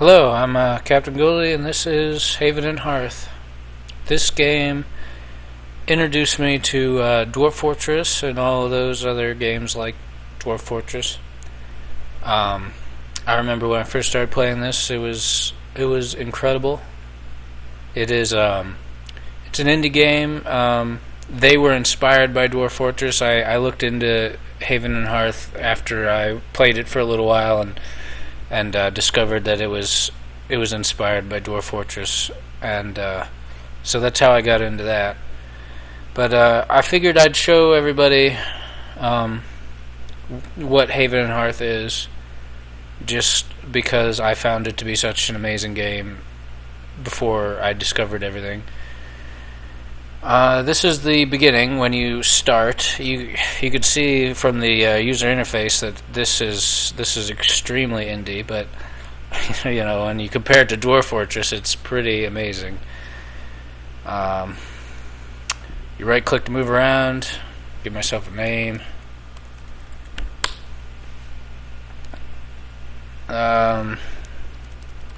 Hello, I'm Captain Goldie, and this is Haven and Hearth. This game introduced me to Dwarf Fortress and all of those other games like Dwarf Fortress. I remember when I first started playing this, it was incredible. It's an indie game. They were inspired by Dwarf Fortress. I looked into Haven and Hearth after I played it for a little while and discovered that it was inspired by Dwarf Fortress, and so that's how I got into that. But I figured I'd show everybody what Haven and Hearth is, just because I found it to be such an amazing game before I discovered everything. This is the beginning. When you start, you could see from the user interface that this is extremely indie, but you know, when you compare it to Dwarf Fortress, it's pretty amazing. You right click to move around, give myself a name. I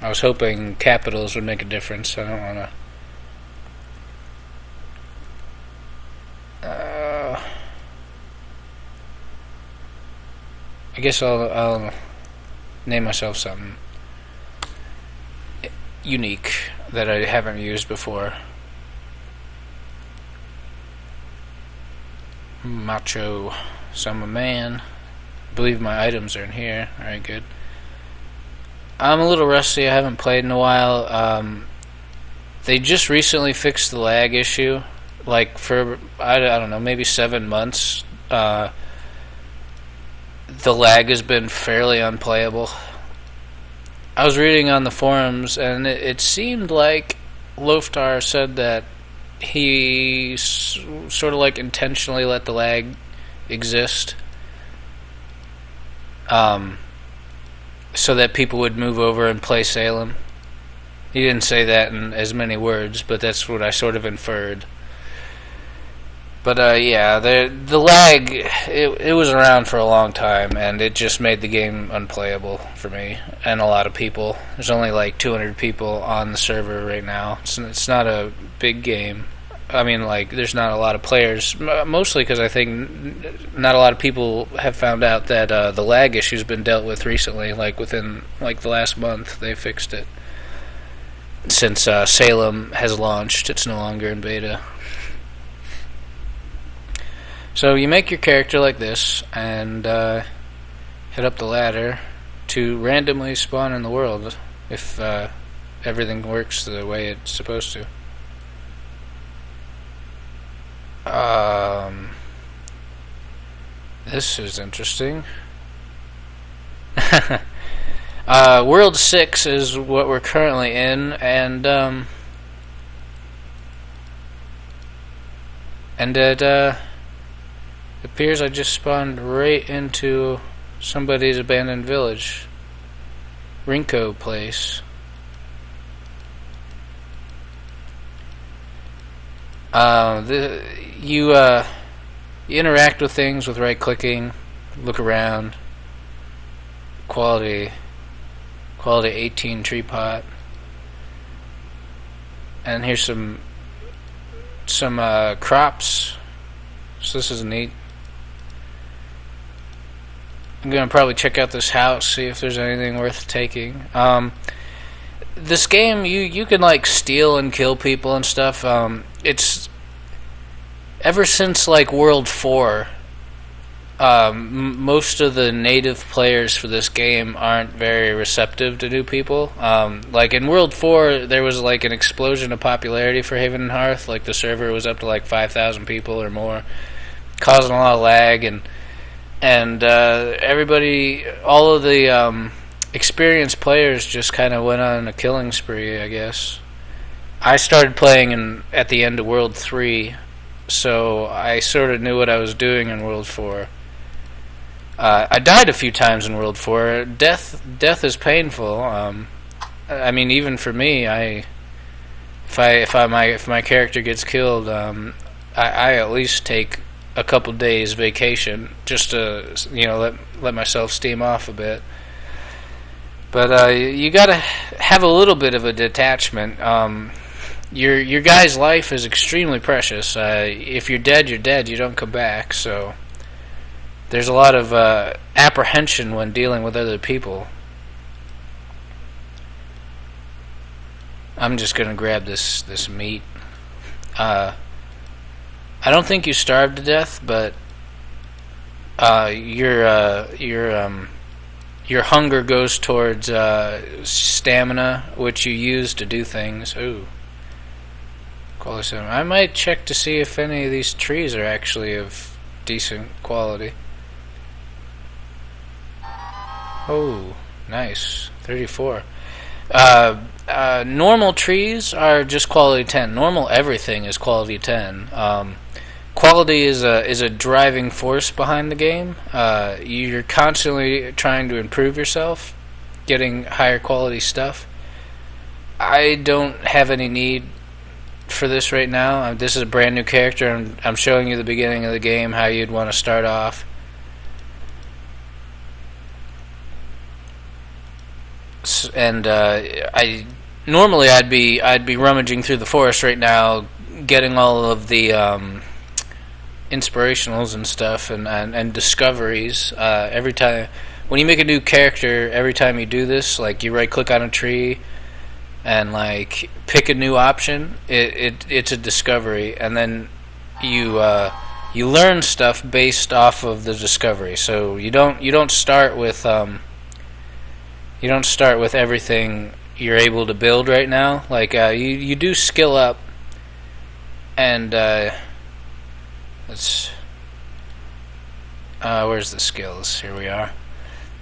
was hoping capitals would make a difference. I don't want to. I guess I'll name myself something unique that I haven't used before. Macho, so I'm a man. I believe my items are in here. Alright, good. I'm a little rusty. I haven't played in a while. They just recently fixed the lag issue. Like for, I don't know, maybe 7 months. The lag has been fairly unplayable. I was reading on the forums, and it seemed like Loftar said that he sort of like intentionally let the lag exist, so that people would move over and play Salem. He didn't say that in as many words, but that's what I sort of inferred. But yeah, the lag, it was around for a long time, and it just made the game unplayable for me and a lot of people. There's only like 200 people on the server right now. It's not a big game. I mean, like, there's not a lot of players, mostly because I think not a lot of people have found out that the lag issue's been dealt with recently, like within like the last month. They fixed it. Since Salem has launched, it's no longer in beta. So you make your character like this, and head up the ladder to randomly spawn in the world, if everything works the way it's supposed to. This is interesting. World 6 is what we're currently in, and it appears I just spawned right into somebody's abandoned village. Rinko place. You interact with things with right clicking, look around. Quality 18 tree pot. And here's some crops. So this is neat. I'm gonna probably check out this house, see if there's anything worth taking. This game, you can like steal and kill people and stuff. It's ever since like World 4. Most of the native players for this game aren't very receptive to new people. Like in World 4, there was like an explosion of popularity for Haven and Hearth. Like the server was up to like 5,000 people or more, causing a lot of lag, and everybody, all of the experienced players just kind of went on a killing spree, I guess. I started playing at the end of World 3, so I sort of knew what I was doing in World 4. I died a few times in World 4. Death is painful. I mean, even for me, if my character gets killed, I at least take a couple days vacation just to let myself steam off a bit. But you gotta have a little bit of a detachment. Your guy's life is extremely precious. If you're dead, you're dead. You don't come back. So there's a lot of apprehension when dealing with other people. I'm just gonna grab this meat. I don't think you starve to death, but your hunger goes towards stamina, which you use to do things. Ooh. Quality 7. I might check to see if any of these trees are actually of decent quality. Oh, nice. 34. Normal trees are just quality 10. Normal everything is quality 10. Quality is a driving force behind the game. You're constantly trying to improve yourself, getting higher quality stuff. I don't have any need for this right now. This is a brand new character. I'm showing you the beginning of the game, how you'd want to start off. And normally I'd be rummaging through the forest right now, getting all of the inspirationals and stuff and discoveries. Every time when you make a new character, every time you do this, like you right click on a tree and like pick a new option, it's a discovery, and then you learn stuff based off of the discovery. So you don't start with everything you're able to build right now. Like you do skill up, and let's where's the skills? Here we are.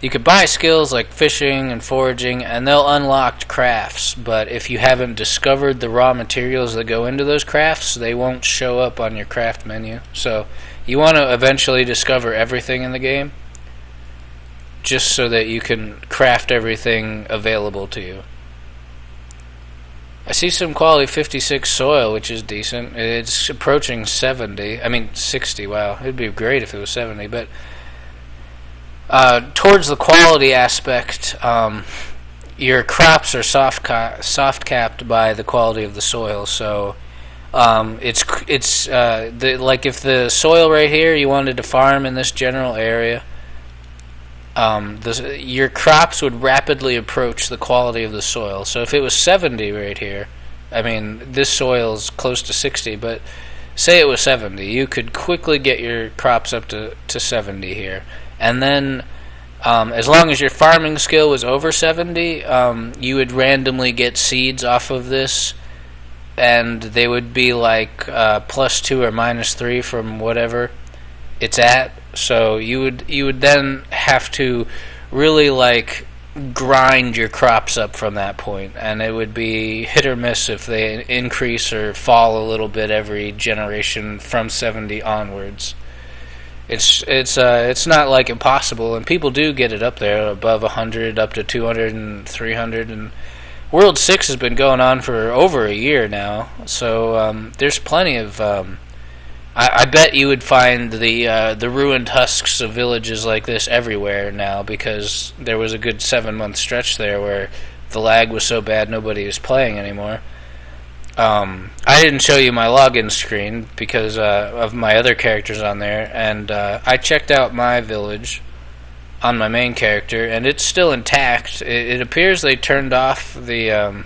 You could buy skills like fishing and foraging, and they'll unlock crafts, but if you haven't discovered the raw materials that go into those crafts, they won't show up on your craft menu. So you want to eventually discover everything in the game, just so that you can craft everything available to you. I see some quality 56 soil, which is decent. It's approaching 70. I mean 60. Wow, it'd be great if it was 70. But towards the quality aspect, your crops are soft capped by the quality of the soil. So like if the soil right here you wanted to farm in this general area, your crops would rapidly approach the quality of the soil. So if it was 70 right here, I mean, this soil is close to 60, but say it was 70, you could quickly get your crops up to 70 here. And then, as long as your farming skill was over 70, you would randomly get seeds off of this, and they would be like +2 or -3 from whatever it's at. So you would then have to really like grind your crops up from that point, and it would be hit or miss if they increase or fall a little bit every generation from 70 onwards. It's not like impossible, and people do get it up there above 100, up to 200 and 300, and World 6 has been going on for over a year now. So there's plenty of I bet you would find the ruined husks of villages like this everywhere now, because there was a good 7-month stretch there where the lag was so bad nobody was playing anymore. I didn't show you my login screen because of my other characters on there, and I checked out my village on my main character, and it's still intact. It appears they turned off the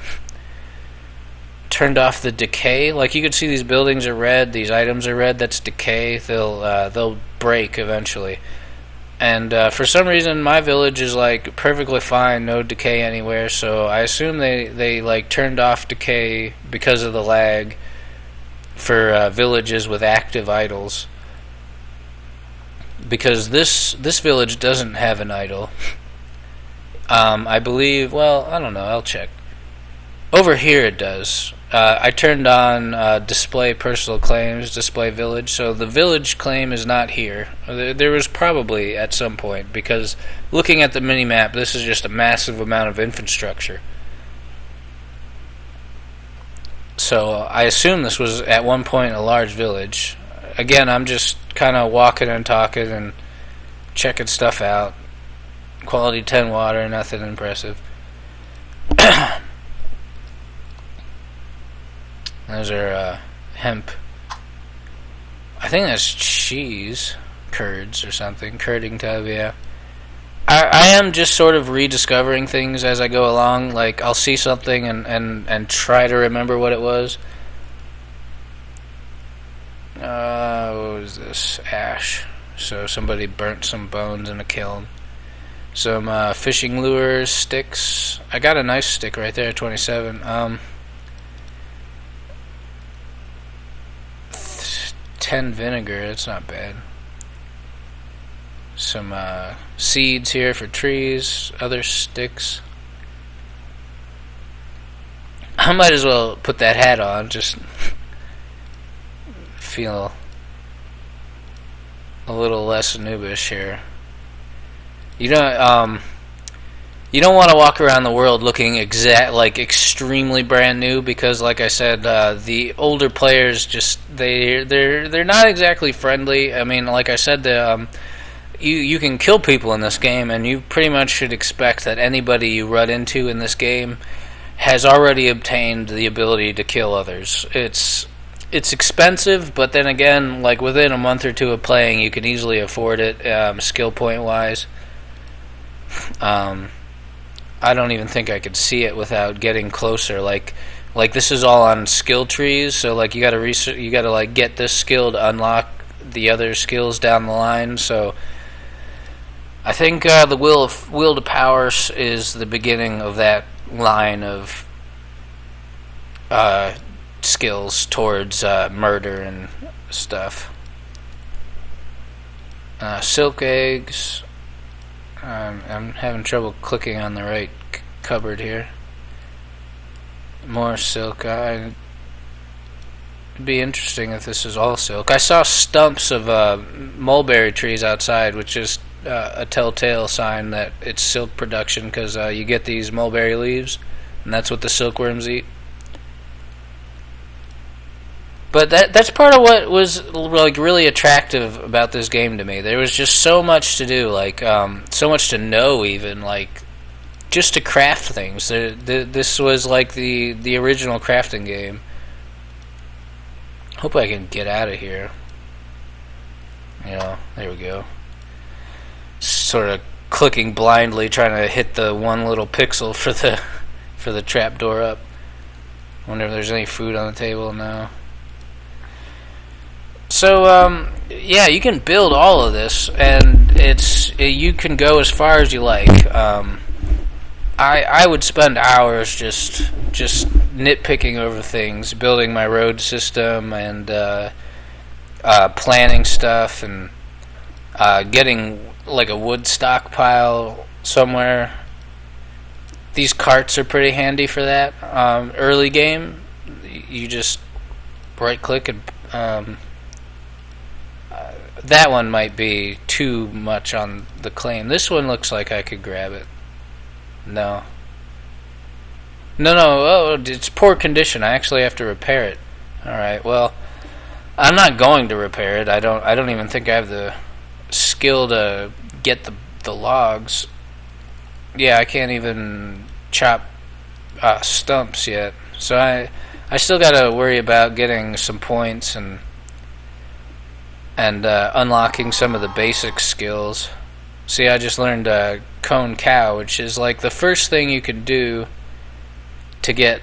decay. Like you could see these buildings are red, these items are red. That's decay. They'll break eventually. And for some reason, my village is like perfectly fine, no decay anywhere. So I assume they like turned off decay because of the lag for villages with active idols. Because this village doesn't have an idol. I believe. Well, I don't know. I'll check. Over here it does. I turned on display personal claims, display village, so the village claim is not here. There was probably at some point, because looking at the mini-map, this is just a massive amount of infrastructure. So I assume this was at one point a large village. Again, I'm just kind of walking and talking and checking stuff out. Quality 10 water, nothing impressive. Those are hemp. I think that's cheese curds or something. Curding tub, yeah. I am just sort of rediscovering things as I go along. Like, I'll see something and try to remember what it was. What was this? Ash. So somebody burnt some bones in a kiln. Some fishing lures, sticks. I got a nice stick right there, 27. 10 vinegar, that's not bad. Some seeds here for trees, other sticks. I might as well put that hat on, just feel a little less noobish here. You don't want to walk around the world looking extremely brand new, because, like I said, the older players just they're not exactly friendly. I mean, like I said, you can kill people in this game, and you pretty much should expect that anybody you run into in this game has already obtained the ability to kill others. It's expensive, but then again, like within a month or two of playing, you can easily afford it, skill point wise. I don't even think I could see it without getting closer. Like this is all on skill trees, so like you gotta like get this skill to unlock the other skills down the line. So I think the will to power is the beginning of that line of skills towards murder and stuff. Silk eggs. I'm having trouble clicking on the right cupboard here. More silk. It'd be interesting if this is all silk. I saw stumps of mulberry trees outside, which is a telltale sign that it's silk production, because you get these mulberry leaves, and that's what the silkworms eat. But that's part of what was like really attractive about this game to me. There was just so much to do, like so much to know, even like just to craft things. This was like the original crafting game. Hope I can get out of here. There we go. Sort of clicking blindly, trying to hit the one little pixel for the trapdoor up. Wonder if there's any food on the table now. So yeah, you can build all of this, and you can go as far as you like. I would spend hours just nitpicking over things, building my road system, and planning stuff, and getting like a wood stockpile somewhere. These carts are pretty handy for that. Early game, you just right click and that one might be too much on the claim. This one looks like I could grab it. No. Oh, it's poor condition. I actually have to repair it. Alright, well, I'm not going to repair it. I don't even think I have the skill to get the logs. Yeah, I can't even chop stumps yet. So I still gotta worry about getting some points and unlocking some of the basic skills. See, I just learned cone cow, which is like the first thing you can do to get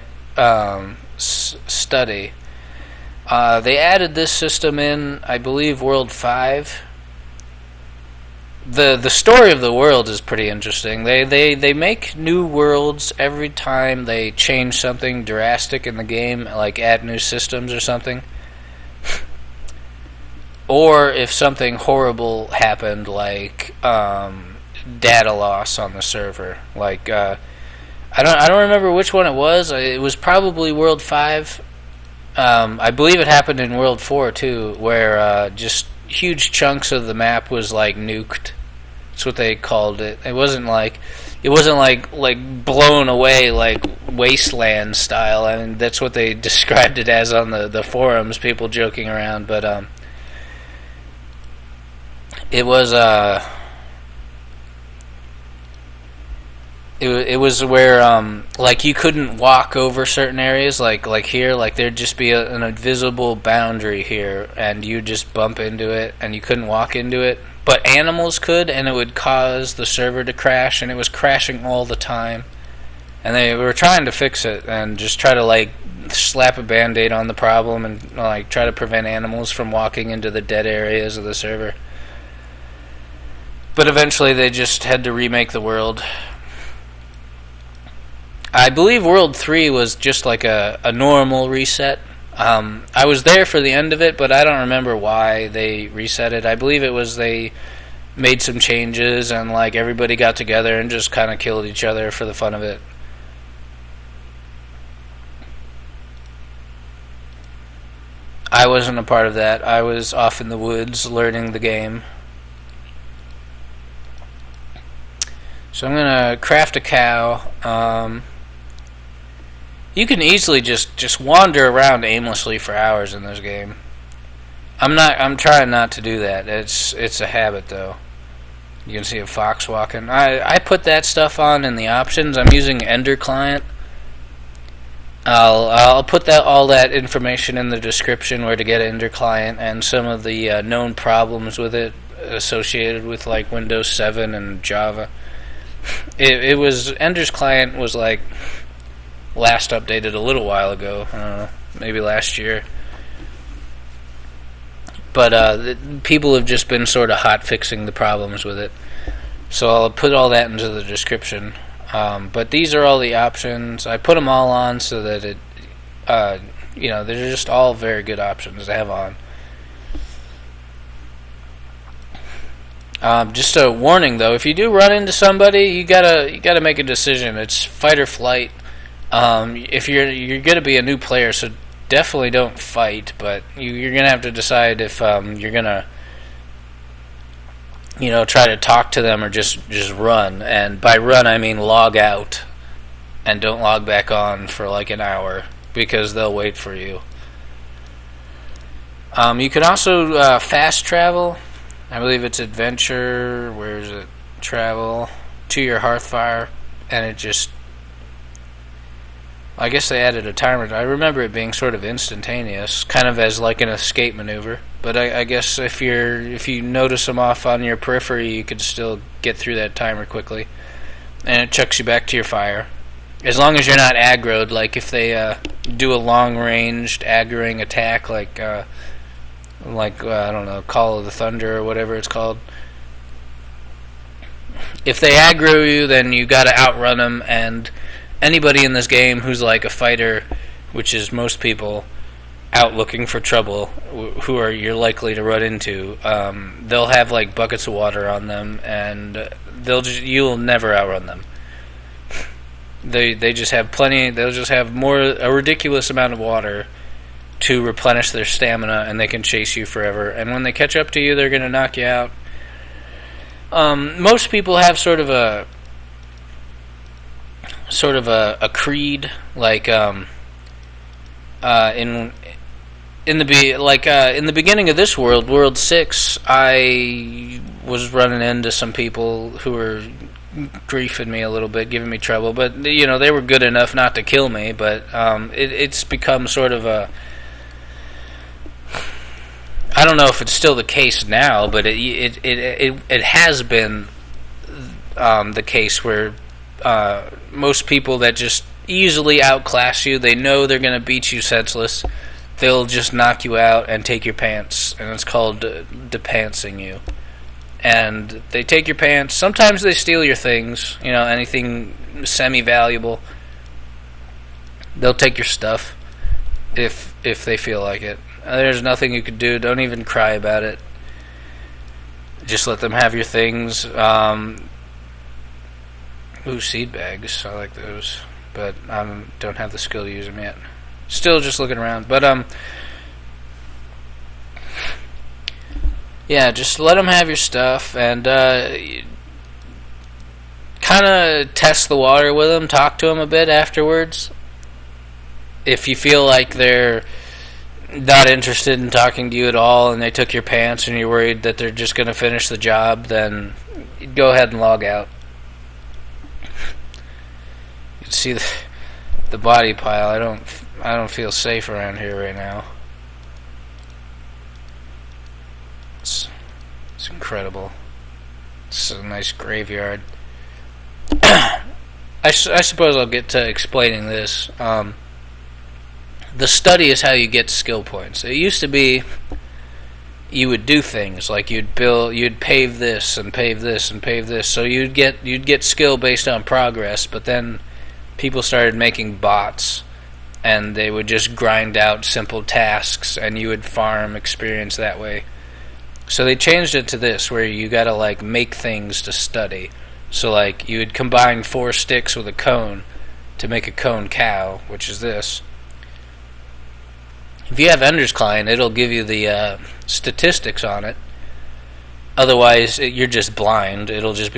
study. They added this system in, I believe, World 5. The story of the world is pretty interesting. They make new worlds every time they change something drastic in the game, like add new systems or something. Or if something horrible happened, like data loss on the server. Like I don't remember which one it was. It was probably World 5. I believe it happened in World 4 too, where just huge chunks of the map was like nuked. That's what they called it. It wasn't like blown away like wasteland style. I mean, that's what they described it as on the forums. People joking around, but it was It was where like you couldn't walk over certain areas, like here, like there'd just be an invisible boundary here, and you just bump into it, and you couldn't walk into it. But animals could, and it would cause the server to crash, and it was crashing all the time. And they were trying to fix it, and just try to like slap a band-aid on the problem, and like try to prevent animals from walking into the dead areas of the server. But eventually, they just had to remake the world. I believe World 3 was just like a normal reset. I was there for the end of it, but I don't remember why they reset it. I believe it was they made some changes and like everybody got together and just kind of killed each other for the fun of it. I wasn't a part of that. I was off in the woods learning the game. So I'm gonna craft a cow. You can easily just wander around aimlessly for hours in this game. I'm trying not to do that. It's a habit though. You can see a fox walking. I put that stuff on in the options. I'm using Ender Client. I'll put all that information in the description where to get Ender Client and some of the known problems with it associated with like Windows 7 and Java. It was Ender's Client was like last updated a little while ago. I don't know, maybe last year. But people have just been sort of hot fixing the problems with it. So I'll put all that into the description. But these are all the options. I put them all on so that it, they're just all very good options to have on. Just a warning though, if you do run into somebody, you gotta make a decision. It's fight or flight. If you're gonna be a new player, so definitely don't fight. But you're gonna have to decide if you're gonna, try to talk to them or just run. And by run, I mean log out and don't log back on for like an hour because they'll wait for you. You can also fast travel. I believe it's adventure. Where is it? Travel to your Hearth fire, and it just. I guess they added a timer. I remember it being sort of instantaneous, kind of as like an escape maneuver. But I guess if you notice them off on your periphery, you could still get through that timer quickly, and it chucks you back to your fire. As long as you're not aggroed, like if they do a long-ranged aggroing attack, like I don't know, Call of the Thunder or whatever it's called. If they aggro you, then you got to outrun them, and anybody in this game who's like a fighter, which is most people out looking for trouble, who you're likely to run into, they'll have like buckets of water on them, and you'll never outrun them. They just have plenty. They'll just have a ridiculous amount of water to replenish their stamina, and they can chase you forever. And when they catch up to you, they're going to knock you out. Most people have sort of a creed, like in the beginning of this world, World 6, I was running into some people who were griefing me a little bit, giving me trouble, but they were good enough not to kill me. But it's become sort of a, I don't know if it's still the case now, but it has been the case where most people that just easily outclass you, they know they're going to beat you senseless, they'll just knock you out and take your pants, and it's called depantsing you. And they take your pants. Sometimes they steal your things, anything semi-valuable. They'll take your stuff if they feel like it. There's nothing you can do. Don't even cry about it. Just let them have your things. Seed bags. I like those, but I don't have the skill to use them yet. Still just looking around, but yeah, just let them have your stuff, and kind of test the water with them. Talk to them a bit afterwards. If you feel like they're not interested in talking to you at all, and they took your pants, and you're worried that they're just going to finish the job, then go ahead and log out. see the body pile. I don't feel safe around here right now. It's incredible. It's a nice graveyard. I suppose I'll get to explaining this. The study is how you get skill points. It used to be you would do things like you'd pave this and pave this and pave this, so you'd get skill based on progress. But then people started making bots, and they would just grind out simple tasks, and you would farm experience that way. So they changed it to this, where you gotta like make things to study. So like you would combine 4 sticks with a cone to make a cone cow, which is this. If you have Ender's Client, it'll give you the statistics on it. Otherwise, you're just blind. It'll just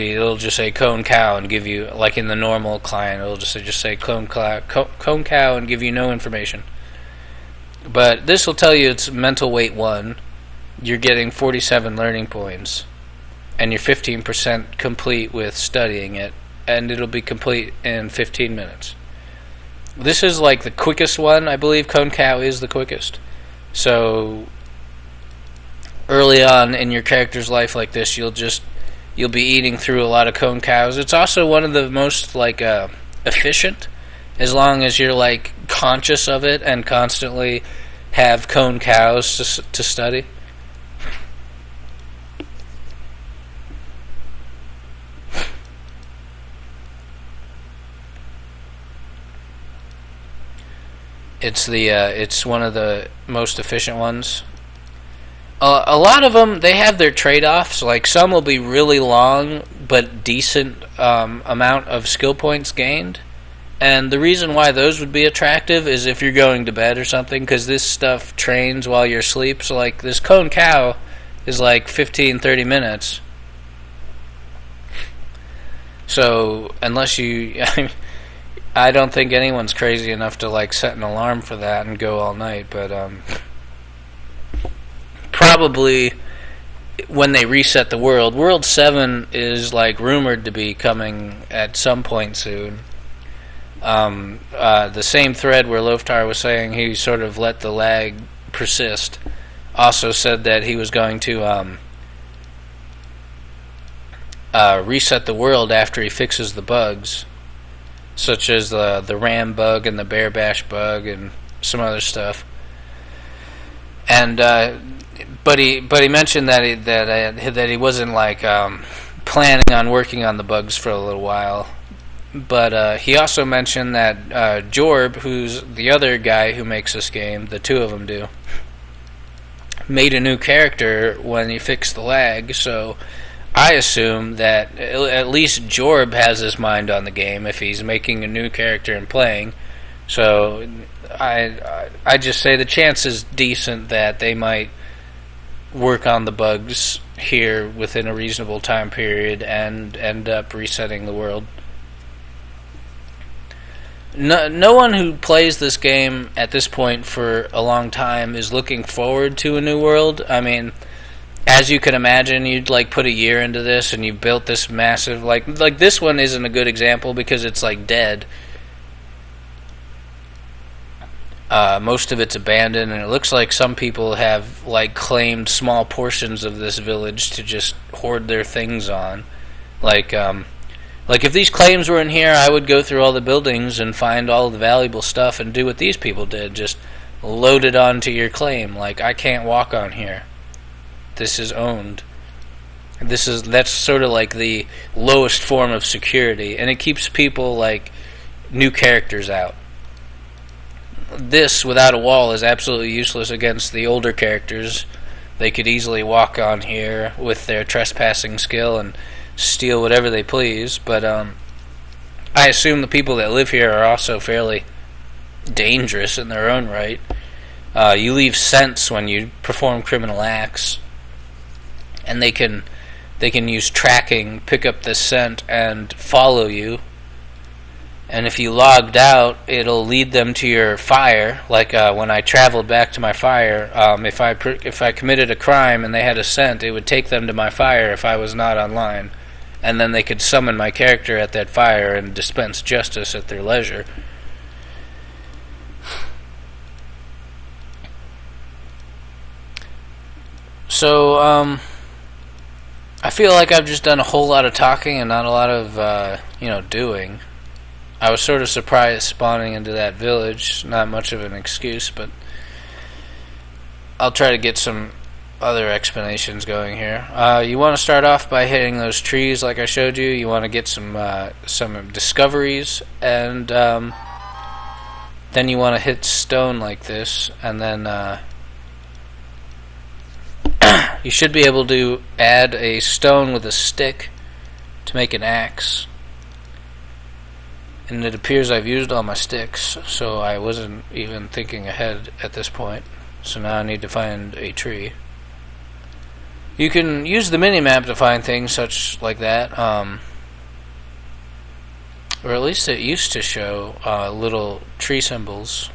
say cone cow and give you, like in the normal client, it'll just say cone cow and give you no information. But this will tell you it's mental weight 1. You're getting 47 learning points, and you're 15% complete with studying it, and it'll be complete in 15 minutes. This is like the quickest one. I believe cone cow is the quickest. So early on in your character's life like this, you'll be eating through a lot of cone cows. It's also one of the most like efficient, as long as you're like conscious of it and constantly have cone cows to study. It's one of the most efficient ones. A lot of them, they have their trade-offs. Like some will be really long but decent amount of skill points gained. And the reason why those would be attractive is if you're going to bed or something, because this stuff trains while you're asleep. So like this cone cow is like 15-30 minutes. So unless you I don't think anyone's crazy enough to like set an alarm for that and go all night, but probably when they reset the World 7 is like rumored to be coming at some point soon. The same thread where Loftar was saying he sort of let the lag persist also said that he was going to reset the world after he fixes the bugs, such as the RAM bug and the bear bash bug and some other stuff. And but he mentioned that he wasn't like planning on working on the bugs for a little while. But he also mentioned that Jorb, who's the other guy who makes this game, the two of them do, made a new character when he fixed the lag. So I assume that at least Jorb has his mind on the game if he's making a new character and playing. So I just say the chance is decent that they might work on the bugs here within a reasonable time period and end up resetting the world. No one who plays this game at this point for a long time is looking forward to a new world. I mean, as you can imagine, you'd like put a year into this and you built this massive like this one isn't a good example because it's like dead. Most of it's abandoned, and it looks like some people have like claimed small portions of this village to just hoard their things on. Like if these claims were in here, I would go through all the buildings and find all the valuable stuff and do what these people did, just load it onto your claim. Like, I can't walk on here. This is owned. That's sort of like the lowest form of security, and it keeps people like new characters out. This without a wall is absolutely useless against the older characters. They could easily walk on here with their trespassing skill and steal whatever they please, but I assume the people that live here are also fairly dangerous in their own right. You leave scents when you perform criminal acts, and they can use tracking, pick up this scent, and follow you. And if you logged out, it'll lead them to your fire. Like when I traveled back to my fire, if I committed a crime and they had a scent, it would take them to my fire if I was not online. and then they could summon my character at that fire and dispense justice at their leisure. So, I feel like I've just done a whole lot of talking and not a lot of, doing. I was sort of surprised spawning into that village. Not much of an excuse, but I'll try to get some other explanations going here. You want to start off by hitting those trees like I showed you. You want to get some discoveries, and then you want to hit stone like this, and then you should be able to add a stone with a stick to make an axe. And it appears I've used all my sticks, so I wasn't even thinking ahead at this point. So now I need to find a tree. You can use the minimap to find things such like that, or at least it used to show little tree symbols.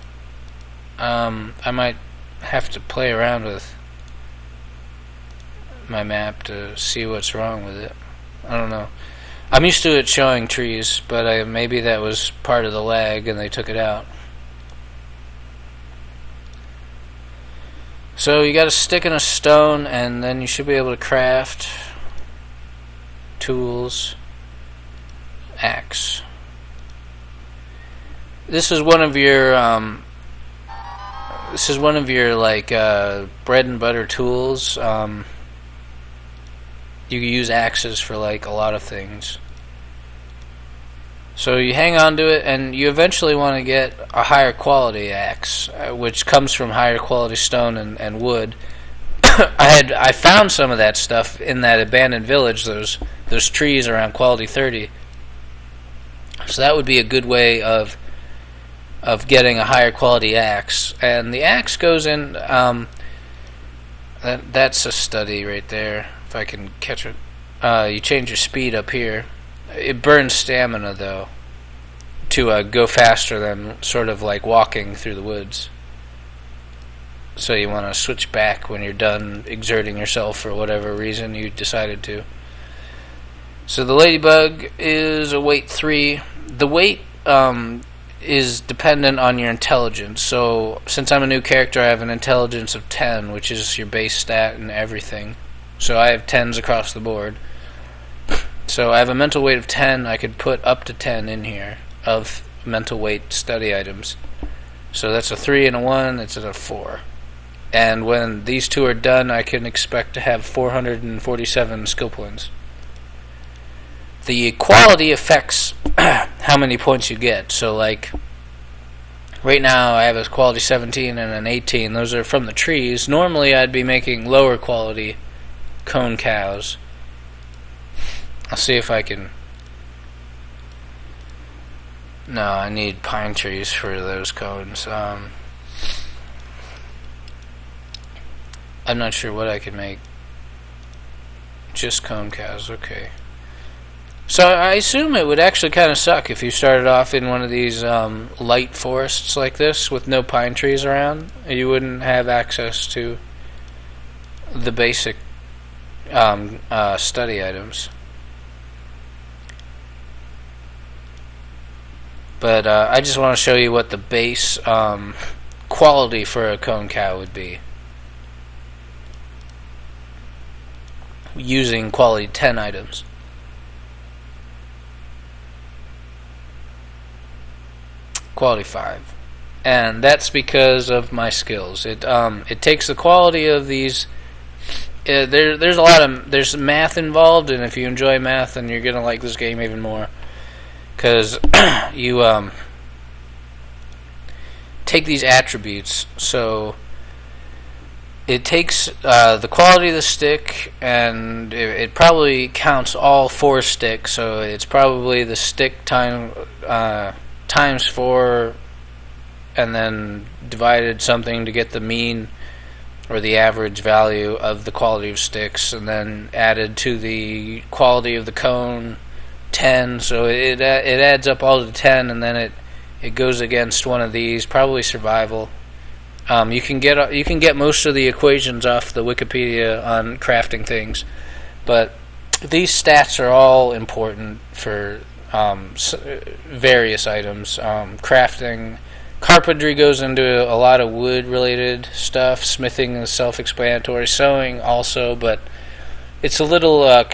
I might have to play around with my map to see what's wrong with it. I don't know. I'm used to it showing trees, but maybe that was part of the lag and they took it out. So you got a stick and a stone, and then you should be able to craft tools, axe. This is one of your like bread and butter tools. You can use axes for like a lot of things. So you hang on to it, and you eventually want to get a higher quality axe, which comes from higher quality stone and wood. I found some of that stuff in that abandoned village. Those trees around quality 30. So that would be a good way of getting a higher quality axe. And the axe goes in. That's a study right there. If I can catch it. You change your speed up here. It burns stamina, though, to go faster than sort of like walking through the woods. So you want to switch back when you're done exerting yourself for whatever reason you decided to. So the ladybug is a weight 3. The weight is dependent on your intelligence. So since I'm a new character, I have an intelligence of 10, which is your base stat and everything. So I have 10s across the board. So I have a mental weight of 10. I could put up to 10 in here of mental weight study items. So that's a 3 and a 1. That's at a 4. And when these two are done, I can expect to have 447 skill points. The quality affects how many points you get. So like right now I have a quality 17 and an 18. Those are from the trees. Normally I'd be making lower quality cone cows. I'll see if I can. No, I need pine trees for those cones. I'm not sure what I can make. Just cone cows, okay. So I assume it would actually kind of suck if you started off in one of these light forests like this with no pine trees around. You wouldn't have access to the basic study items. But I just want to show you what the base quality for a cone cow would be using quality 10 items. Quality 5. And that's because of my skills. It takes the quality of these. There's math involved, and if you enjoy math, then you're gonna like this game even more. Because you take these attributes, so it takes the quality of the stick, and it probably counts all 4 sticks, so it's probably the stick times 4, and then divided something to get the mean or the average value of the quality of sticks, and then added to the quality of the cone 10, so it adds up all to 10, and then it goes against one of these, probably survival. You can get most of the equations off the Wikipedia on crafting things, but these stats are all important for various items. Crafting, carpentry goes into a lot of wood-related stuff. Smithing is self-explanatory. Sewing also, but it's a little.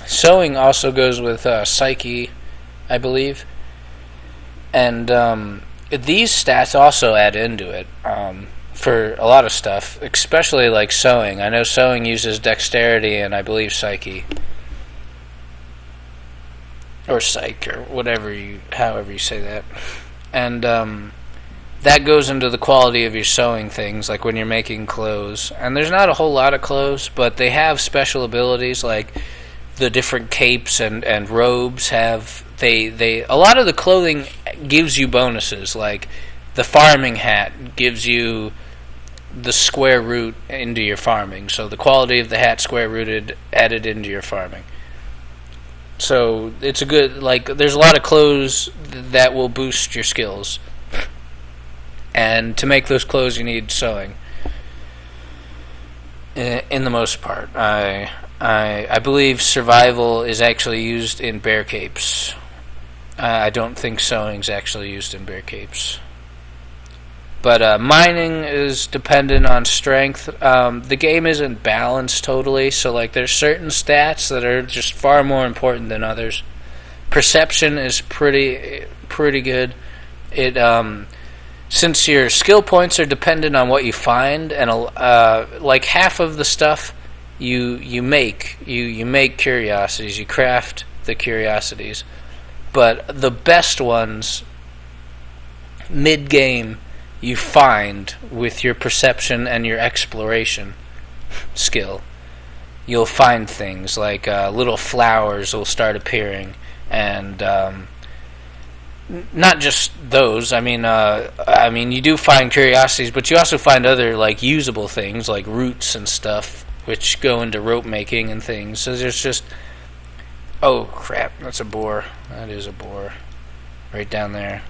Sewing also goes with psyche, I believe, and these stats also add into it for a lot of stuff, especially like sewing. I know sewing uses dexterity and I believe psyche. Or psych, or however you say that. And that goes into the quality of your sewing things, like when you're making clothes. And there's not a whole lot of clothes, but they have special abilities, like the different capes and robes have. A lot of the clothing gives you bonuses, like the farming hat gives you the square root into your farming. So the quality of the hat square rooted added into your farming. So it's a good, like, there's a lot of clothes that will boost your skills. And to make those clothes you need sewing. In the most part. I believe survival is actually used in bear capes. I don't think sewing is actually used in bear capes. But mining is dependent on strength. The game isn't balanced totally, so like there's certain stats that are just far more important than others. Perception is pretty good. It since your skill points are dependent on what you find, and like half of the stuff you make curiosities. You craft the curiosities, but the best ones mid game you find with your perception and your exploration skill. You'll find things like little flowers will start appearing, and not just those. I mean, you do find curiosities, but you also find other like usable things like roots and stuff, which go into rope making and things. So there's just, oh crap, that's a boar. That is a boar, right down there.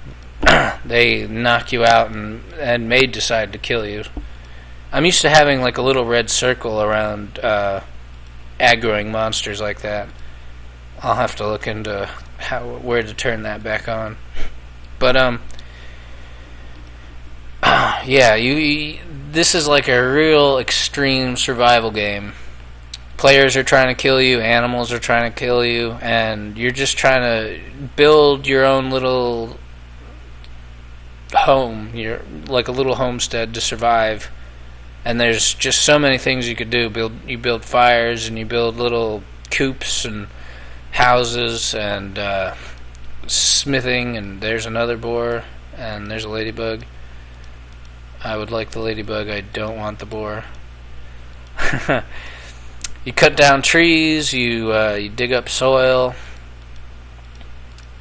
They knock you out and may decide to kill you. I'm used to having like a little red circle around aggroing monsters like that. I'll have to look into where to turn that back on. But yeah, this is like a real extreme survival game. Players are trying to kill you, animals are trying to kill you, and you're just trying to build your own little home. You're like a little homestead to survive. And there's just so many things you could do. You build fires, and you build little coops and houses, and smithing, and there's another boar, and there's a ladybug. I would like the ladybug, I don't want the boar. You cut down trees, you dig up soil.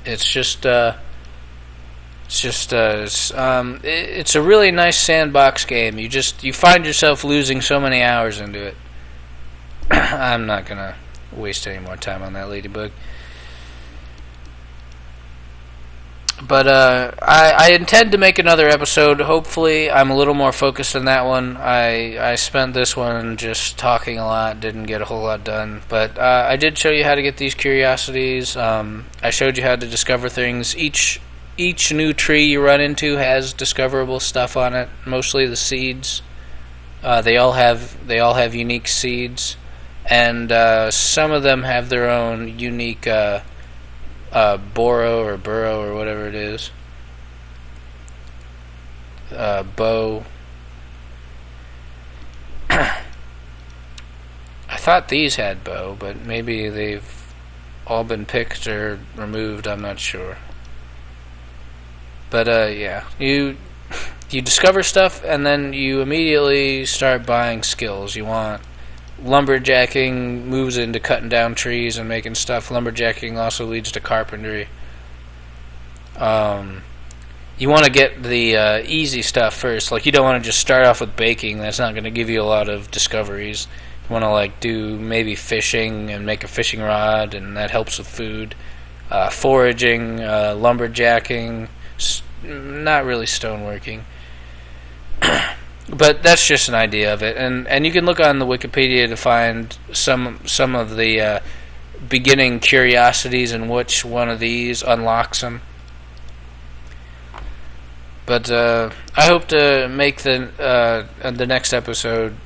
It's a really nice sandbox game. You find yourself losing so many hours into it. I'm not gonna waste any more time on that ladybug. But I intend to make another episode. Hopefully, I'm a little more focused on that one. I spent this one just talking a lot, didn't get a whole lot done. But I did show you how to get these curiosities. I showed you how to discover things. Each new tree you run into has discoverable stuff on it. Mostly the seeds. They all have unique seeds, and some of them have their own unique burrow or whatever it is. Bow. I thought these had bow, but maybe they've all been picked or removed. I'm not sure. But yeah, you discover stuff, and then you immediately start buying skills. You want lumberjacking, moves into cutting down trees and making stuff. Lumberjacking also leads to carpentry. You want to get the easy stuff first. Like, you don't want to just start off with baking. That's not going to give you a lot of discoveries. You want to like do maybe fishing and make a fishing rod, and that helps with food. Foraging, lumberjacking. Not really stoneworking. But that's just an idea of it, and you can look on the Wikipedia to find some of the beginning curiosities and which one of these unlocks them. But I hope to make the next episode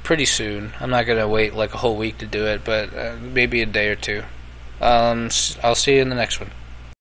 pretty soon. I'm not gonna wait like a whole week to do it, but maybe a day or two. I'll see you in the next one.